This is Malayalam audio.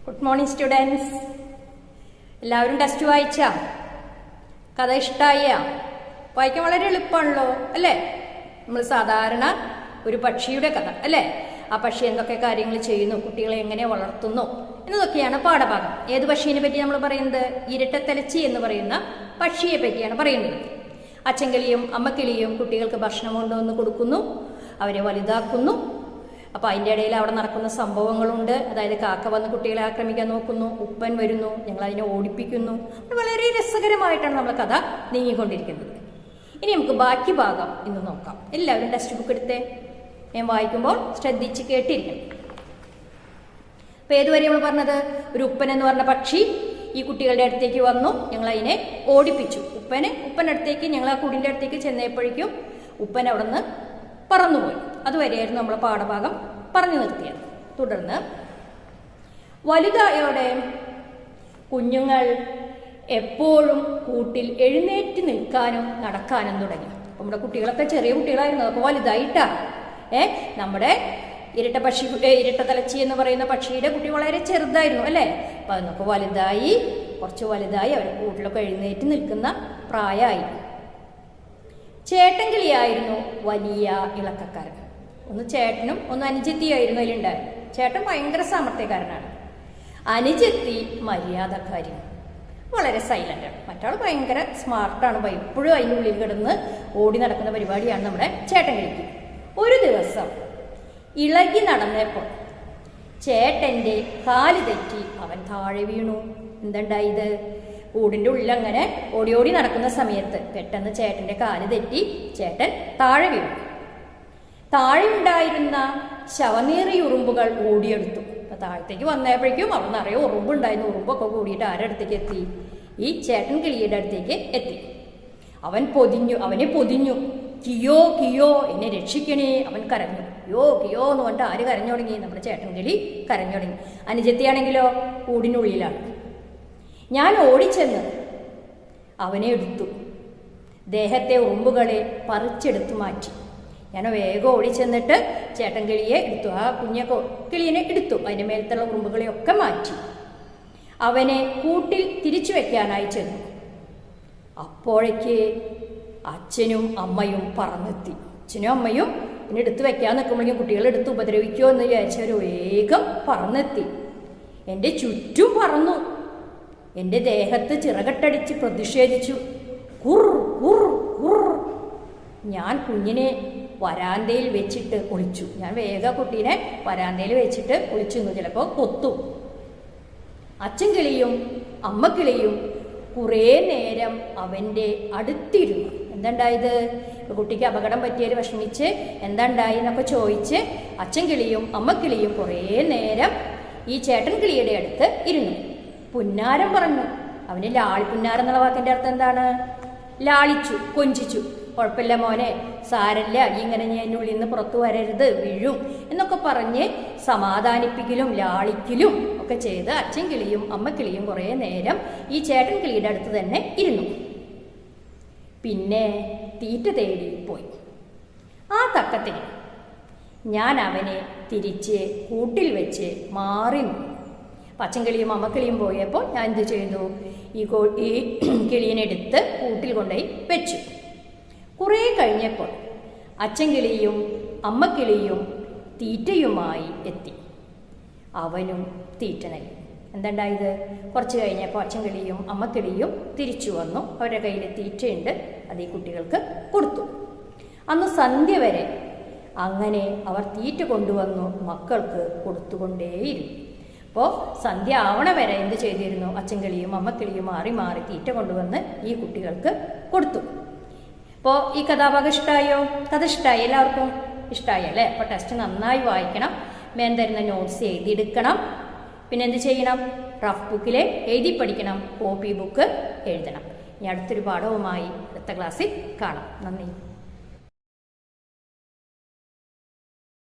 Good morning students. എല്ലാവരും ടെസ്റ്റ് വായിച്ച കഥ ഇഷ്ടമായ? വായിക്കാൻ വളരെ എളുപ്പമാണല്ലോ അല്ലേ? നമ്മൾ സാധാരണ ഒരു പക്ഷിയുടെ കഥ അല്ലേ? ആ പക്ഷി എന്തൊക്കെ കാര്യങ്ങൾ ചെയ്യുന്നു, കുട്ടികളെ എങ്ങനെ വളർത്തുന്നു എന്നതൊക്കെയാണ് പാഠഭാഗം. ഏത് പക്ഷീനെ പറ്റി നമ്മൾ പറയുന്നത്? ഇരട്ടത്തലച്ചി എന്ന് പറയുന്ന പക്ഷിയെ പറ്റിയാണ് പറയുന്നത്. അച്ഛൻകിളിയും അമ്മക്കിളിയും കുട്ടികൾക്ക് ഭക്ഷണം കൊണ്ടുവന്ന് കൊടുക്കുന്നു, അവരെ വലുതാക്കുന്നു. അപ്പോൾ അതിൻ്റെ ഇടയിൽ അവിടെ നടക്കുന്ന സംഭവങ്ങളുണ്ട്. അതായത് കാക്ക വന്ന് കുട്ടികളെ ആക്രമിക്കാൻ നോക്കുന്നു, ഉപ്പൻ വരുന്നു, ഞങ്ങൾ അതിനെ ഓടിപ്പിക്കുന്നു. വളരെ രസകരമായിട്ടാണ് നമ്മൾ കഥ നീങ്ങിക്കൊണ്ടിരിക്കുന്നത്. ഇനി നമുക്ക് ബാക്കി ഭാഗം ഇന്ന് നോക്കാം. എല്ലാവരും ടെക്സ്റ്റ് ബുക്ക് എടുത്തേ. ഞാൻ വായിക്കുമ്പോൾ ശ്രദ്ധിച്ച് കേട്ടിരിക്കണം. അപ്പോൾ ഏതുവരെ നമ്മൾ പറഞ്ഞത്? ഒരു ഉപ്പൻ എന്ന് പറഞ്ഞ പക്ഷി ഈ കുട്ടികളുടെ അടുത്തേക്ക് വന്നു, ഞങ്ങൾ അതിനെ ഓടിപ്പിച്ചു. ഉപ്പൻ്റെ അടുത്തേക്ക്, ഞങ്ങൾ ആ കുടിൻ്റെ അടുത്തേക്ക് ചെന്നപ്പോഴേക്കും ഉപ്പൻ അവിടെ നിന്ന് പറന്നുപോയി. അതുവരെയായിരുന്നു നമ്മൾ പാഠഭാഗം പറഞ്ഞു നിർത്തിയത്. തുടർന്ന് വലുതായോടെ കുഞ്ഞുങ്ങൾ എപ്പോഴും കൂട്ടിൽ എഴുന്നേറ്റ് നിൽക്കാനും നടക്കാനും തുടങ്ങി. നമ്മുടെ കുട്ടികളൊക്കെ ചെറിയ കുട്ടികളായിരുന്നു, അതൊക്കെ വലുതായിട്ടാ. നമ്മുടെ ഇരട്ടത്തലച്ചി എന്ന് പറയുന്ന പക്ഷിയുടെ കുട്ടി വളരെ ചെറുതായിരുന്നു അല്ലേ? അപ്പം അതൊക്കെ വലുതായി, കുറച്ച് വലുതായി, അവർ കൂട്ടിലൊക്കെ എഴുന്നേറ്റ് നിൽക്കുന്ന പ്രായമായി. ചേട്ടൻ കിളിയായിരുന്നു വലിയ ഇളക്കക്കാരൻ. ഒന്ന് ചേട്ടനും ഒന്ന് അനുജത്തിയായിരുന്നു അതിലുണ്ടായിരുന്നു. ചേട്ടൻ ഭയങ്കര സാമർത്ഥ്യക്കാരനാണ്. അനുജത്തി മര്യാദക്കാരി, വളരെ സൈലന്റാണ്. മറ്റാൾ ഭയങ്കര സ്മാർട്ടാണ്, എപ്പോഴും അതിനുള്ളിൽ കിടന്ന് ഓടി നടക്കുന്ന പരിപാടിയാണ് നമ്മുടെ ചേട്ടൻ കിളിക്ക്. ഒരു ദിവസം ഇളകി നടന്നപ്പോൾ ചേട്ടൻ്റെ കാല് തെറ്റി അവൻ താഴെ വീണു. എന്തുണ്ടായത്? കൂടിൻ്റെ ഉള്ളിൽ അങ്ങനെ ഓടി ഓടി നടക്കുന്ന സമയത്ത് പെട്ടെന്ന് ചേട്ടൻ്റെ കാല് തെറ്റി ചേട്ടൻ താഴെ വീണു. താഴെ ഉണ്ടായിരുന്ന ശവനീറിയ ഉറുമ്പുകൾ ഓടിയെടുത്തു. താഴത്തേക്ക് വന്നപ്പോഴേക്കും അവിടെ നിറയെ ഉറുമ്പുണ്ടായിരുന്നു. ഉറുമ്പൊക്കെ കൂടിയിട്ട് ആരുടെ അടുത്തേക്ക് എത്തി? ഈ ചേട്ടൻ കിളിയുടെ അടുത്തേക്ക് എത്തി. അവനെ പൊതിഞ്ഞു. കിയോ കിയോ, എന്നെ രക്ഷിക്കണേ. അവൻ കരഞ്ഞു. യോ കിയോ എന്ന് പറഞ്ഞിട്ട് ആര് കരഞ്ഞു തുടങ്ങി? നമ്മുടെ ചേട്ടൻ കിളി കരഞ്ഞു തുടങ്ങി. അനുജത്തിയാണെങ്കിലോ കൂടിനുള്ളിലാണ്. ഞാൻ ഓടിച്ചെന്ന് അവനെ എടുത്തു. ദേഹത്തെ ഉറുമ്പുകളെ പറിച്ചെടുത്തു മാറ്റി. ഞാൻ വേഗം ഓടിച്ചെന്നിട്ട് ചേട്ടൻ കിളിയെ എടുത്തു. ആ കിളിയെ എടുത്തു. അതിൻ്റെ മേലത്തുള്ള ഉറുമ്പുകളെയൊക്കെ മാറ്റി അവനെ കൂട്ടിൽ തിരിച്ചു വെക്കാനായി ചെന്നു. അപ്പോഴേക്ക് അച്ഛനും അമ്മയും പറന്നെത്തി. അച്ഛനും അമ്മയും എന്നെ എടുത്തു വെക്കാൻ നിൽക്കുമ്പോഴേക്കും കുട്ടികളെടുത്ത് ഉപദ്രവിക്കുമോ എന്ന് വിചാരിച്ചവർ വേഗം പറന്നെത്തി. എൻ്റെ ചുറ്റും പറന്നു. എൻ്റെ ദേഹത്ത് ചിറകട്ടടിച്ച് പ്രതിഷേധിച്ചു. കുർ കുർ കുർ. ഞാൻ കുഞ്ഞിനെ വരാന്തയിൽ വെച്ചിട്ട് ഒളിച്ചു. ഞാൻ വേഗം കുട്ടീനെ വരാന്തയിൽ വെച്ചിട്ട് ഒളിച്ചു. ചിലപ്പോൾ കൊത്തും. അച്ഛൻ കിളിയും അമ്മക്കിളിയും കുറേ നേരം അവൻ്റെ അടുത്തിരുന്നു. എന്തുണ്ടായത്? കുട്ടിക്ക് അപകടം പറ്റിയാൽ വിഷമിച്ച് എന്താണ്ടായി എന്നൊക്കെ ചോദിച്ച് അച്ഛൻ കിളിയും അമ്മക്കിളിയും കുറേ നേരം ഈ ചേട്ടൻ കിളിയുടെ അടുത്ത് ഇരുന്നു. പുന്നാരം പറഞ്ഞു. അവന് പുന്നാരം എന്നുള്ള വാക്കിൻ്റെ അർത്ഥം എന്താണ്? ലാളിച്ചു, കൊഞ്ചിച്ചു. കുഴപ്പമില്ല മോനെ, സാരല്ല, ഇങ്ങനെ ഞാൻ ഉള്ളിൽ നിന്ന് പുറത്തു വരരുത്, വീഴും എന്നൊക്കെ പറഞ്ഞ് സമാധാനിപ്പിക്കലും ലാളിക്കലും ഒക്കെ ചെയ്ത് അച്ഛൻ കിളിയും അമ്മക്കിളിയും കുറേ നേരം ഈ ചേട്ടൻ കിളിയുടെ അടുത്ത് തന്നെ ഇരുന്നു. പിന്നെ തീറ്റ തേടി പോയി. ആ തക്കത്തിന് ഞാൻ അവനെ തിരിച്ച് കൂട്ടിൽ വെച്ച് മാറി നിന്നു. അച്ഛൻ കിളിയും അമ്മക്കിളിയും പോയപ്പോൾ ഞാൻ എന്ത് ചെയ്തു? ഈ കിളിയെ എടുത്ത് കൂട്ടിൽ കൊണ്ടുപോയി വെച്ചു. കുറേ കഴിഞ്ഞപ്പോൾ അച്ഛൻ കിളിയും അമ്മക്കിളിയും തീറ്റയുമായി എത്തി. അവനും തീറ്റ നൽകി. എന്തുണ്ടായത്? കുറച്ച് കഴിഞ്ഞപ്പോൾ അച്ഛൻ കിളിയും അമ്മക്കിളിയും തിരിച്ചു വന്നു. അവരുടെ കയ്യിൽ തീറ്റയുണ്ട്, അത് ഈ കുട്ടികൾക്ക് കൊടുത്തു. അന്ന് സന്ധ്യ വരെ അങ്ങനെ അവർ തീറ്റ കൊണ്ടുവന്നു മക്കൾക്ക് കൊടുത്തുകൊണ്ടേയിരുന്നു. അപ്പോൾ സന്ധ്യ ആവണ വരെ എന്ത് ചെയ്തിരുന്നു? അച്ഛൻ കിളിയും അമ്മക്കിളിയും മാറി മാറി തീറ്റ കൊണ്ടുവന്ന് ഈ കുട്ടികൾക്ക് കൊടുത്തു. അപ്പോൾ ഈ കഥാഭാഗം ഇഷ്ടമായോ? കഥ ഇഷ്ടമായി? എല്ലാവർക്കും ഇഷ്ടമായി അല്ലേ? അപ്പോൾ ടെസ്റ്റ് നന്നായി വായിക്കണം. മേൻ തരുന്ന നോട്ട്സ് എഴുതിയെടുക്കണം. പിന്നെ എന്ത് ചെയ്യണം? റഫ് ബുക്കിൽ എഴുതി പഠിക്കണം. കോപ്പി ബുക്ക് എഴുതണം. ഇനി അടുത്തൊരു പാഠവുമായി അടുത്ത ക്ലാസ്സിൽ കാണാം. നന്ദി.